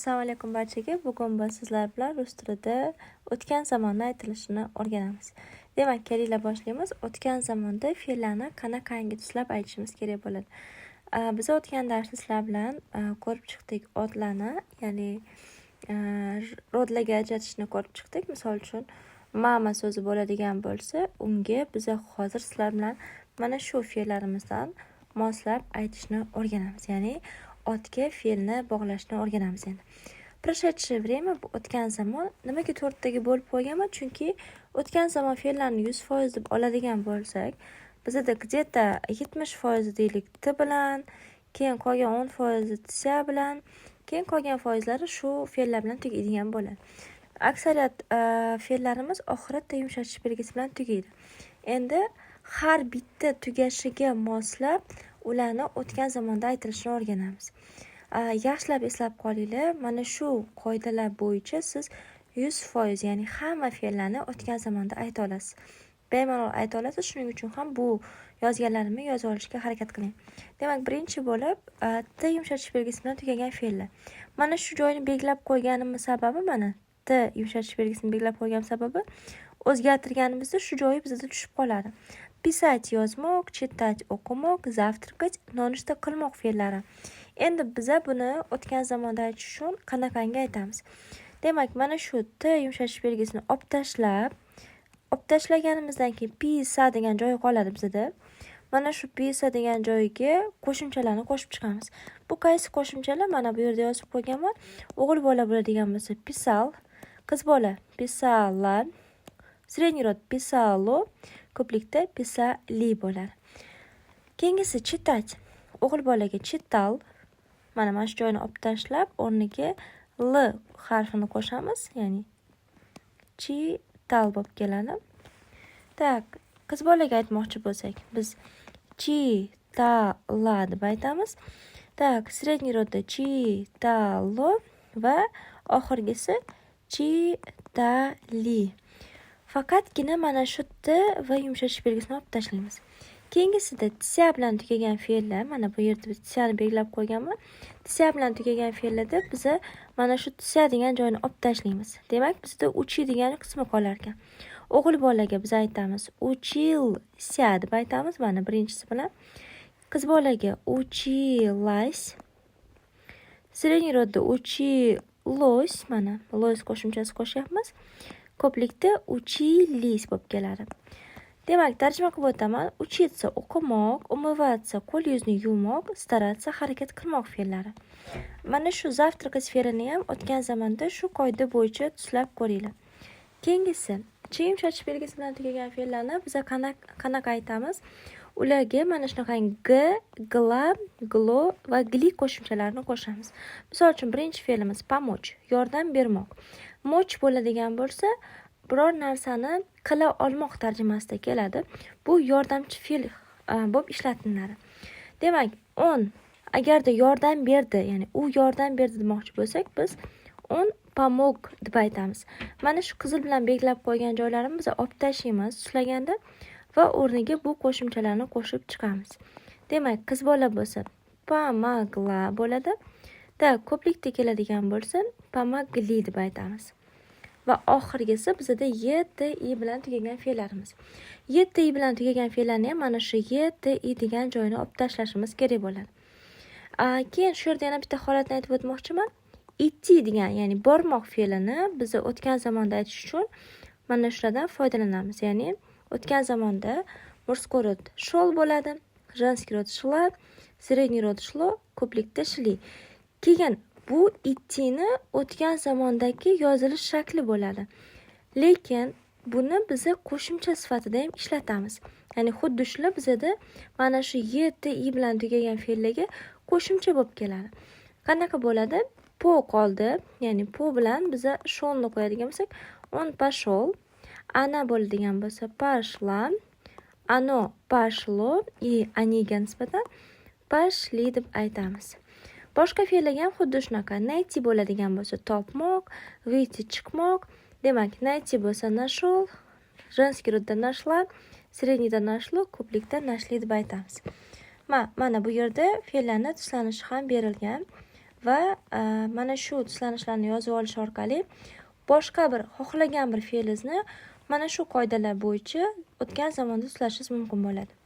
Assalomu alaykum barchaga. Bugun biz sizlar bilan rus tilida o'tgan zamonni aytilishini o'rganamiz. Demak, kelinglar boshlaymiz. O'tgan zamonda fe'llarni qanaqangi tuslab aytishimiz kerak bo'ladi. Biz o'tgan darsda sizlar bilan ko'rib chiqdik otlarni, ya'ni rodlarga ajratishni ko'rib chiqdik. Misol uchun, mama so'zi bo'ladigan bo'lsa, unga biz hozir sizlar bilan mana shu fe'llarimizdan moslab aytishni o'rganamiz. Ya'ni otga fe'lni bog'lashni o'rganamiz endi. Прошедшее время bu o'tgan zamon. Nimaga 4taga bo'lib qo'yganman? Chunki o'tgan zamon fe'llarini 100% deb oladigan bo'lsak, bizda где-то 70% deylik t bilan, keyin qolgan 10% tsa bilan, keyin qolgan foizlari shu fe'llar bilan tugaydigan bo'ladi. Aksariyat fe'llarimiz oxiratda yumshatish belgisi bilan tugaydi. Endi har bitta tugashiga moslab ularni o'tgan zamonda aytilishini o'rganamiz. Yaxshilab eslab qolinglar, mana shu qoidalar bo'yicha siz 100%, ya'ni hamma fe'llarni o'tgan zamonda ayta olasiz. Bemalol ayta olasiz, shuning uchun ham bu yozganlarimni yozib olishga harakat qiling. Demak, birinchi bo'lib t yumshatish belgisi bilan tugagan fe'llar. Mana shu joyni belgilab qo'yganim sababi mana t yumshatish belgisini belgilab qo'ygan sababi o'zgartirganimizda shu joyi bizda tushib qoladi. Pisать yozmoq, читать o'qimoq, завтракать nonushta qilmoq fe'llari. Endi biza buni o'tgan zamonda aytish uchun qanaqangi aytamiz? Demak, mana shu t yumshatish belgisini olib tashlaganimizdan keyin pisa degan joy qoladi bizda. Mana shu pisa degan joyiga qo'shimchalarni qo'shib chiqamiz. Bu qaysi qo'shimchalar? Mana bu yerda yozib qo'yganman. O'g'il bola bo'ladigan bo'lsa pisal, qiz bola pisala, средний род pisalo, ko'plikda pisali bo'ladi. Keyingisi читать. O'g'il bolaga chital. Mana shu joyni olib tashlab, o'rniga l harfini qo'shamiz, ya'ni chital bo'lib keladi. Tak, qiz bolaga aytmoqchi bo'lsak, biz chitala deb aytamiz. Tak, средний родda chitalo va oxirgisi chitali. Faqatgina mana shu t va yumshatish belgisini olib tashlaymiz. Keyingisida tsa bilan tugagan fe'llar, mana bu yerda biz tsani belgilab qo'yganman. Tsa bilan tugagan fe'llarda biz mana shu tsa degan joyni olib tashlaymiz. Demak, bizda uchi degan qismi qolar ekan. O'g'il bolaga biz aytamiz uchilsa deb aytamiz, mana birinchisi bilan. Qiz bolaga uchilась. Средний родda uchilось, mana los qo'shimchasi qo'shyapmiz. Ko'plikda uchilись bo'lib keladi. Demak, tarjima qilib o'taman. Uchиться o'qimoq, umываться qo'l yuzni yuvmoq, starаться harakat qilmoq fe'llari. Mana shu завтракать fe'lini ham o'tgan zamonda shu qoida bo'yicha tuslab ko'ringlar. Keyingisi, ch yumshatish belgisi bilan tugagan fe'llarni biz qanaqa aytamiz? Ularga mana shunaqangi g, gla, glo va gli qo'shimchalarini qo'shamiz. Misol uchun, birinchi fe'limiz pomoch, yordam bermoq. Moch bo'ladigan bo'lsa, biror narsani qila olmoq tarjimasida keladi. Bu yordamchi fe'l bo'lib ishlatiladi. Demak, on agarda yordam berdi, ya'ni u yordam berdi demoqchi bo'lsak, biz on pomog deb aytamiz. Mana shu qizil bilan belgilab qo'ygan joylarini biz olib tashlaymiz tuslaganda va o'rniga bu qo'shimchalarni qo'shib chiqamiz. Demak, qiz bola bo'lsa pomagla bo'ladi. Da ko'plikda keladigan bo'lsa pomagli deb aytamiz. Va oxirgisi bizda y, t, i bilan tugagan fe'llarimiz. Y, t, i bilan tugagan fe'llarni ham mana shu y, t, i degan joyni olib tashlashimiz kerak bo'ladi. Keyin shu yerda yana bitta holatni aytib o'tmoqchiman. Itti degan, ya'ni bormoq fe'lini biz o'tgan zamonda aytish uchun mana shulardan foydalanamiz. Ya'ni o'tgan zamonda мужской род шел bo'ladi, женский род шла, средний род шло, ko'plikda shli. Keyin bu ittini o'tgan zamondagi yozilish shakli bo'ladi. Lekin buni biz qo'shimcha sifatida ham ishlatamiz. Ya'ni xuddi shular bizda mana shu y, t, i bilan tugagan fe'llarga qo'shimcha bo'lib keladi. Qanaqa bo'ladi? Po qoldi, ya'ni po bilan biz sholni qo'yadigan bo'lsak, on pashol, ana bo'ladigan bo'lsa pashla, ano pashlo, и aniga nisbatan pashli deb aytamiz. Boshqa fe'llarga ham xuddi shunaqa. Найти bo'ladigan bo'lsa topmoq, выйти chiqmoq. Demak, найти bo'lsa нашел, женский родda нашла, среднийda нашло, ko'plikda нашли deb aytamiz. Mana bu yerda fe'llarning tuslanishi ham berilgan. va mana shu tuslanishlarni yozib olish orqali boshqa bir xohlagan bir fe'lingizni mana shu qoidalar bo'yicha o'tgan zamonda tuslashingiz mumkin bo'ladi.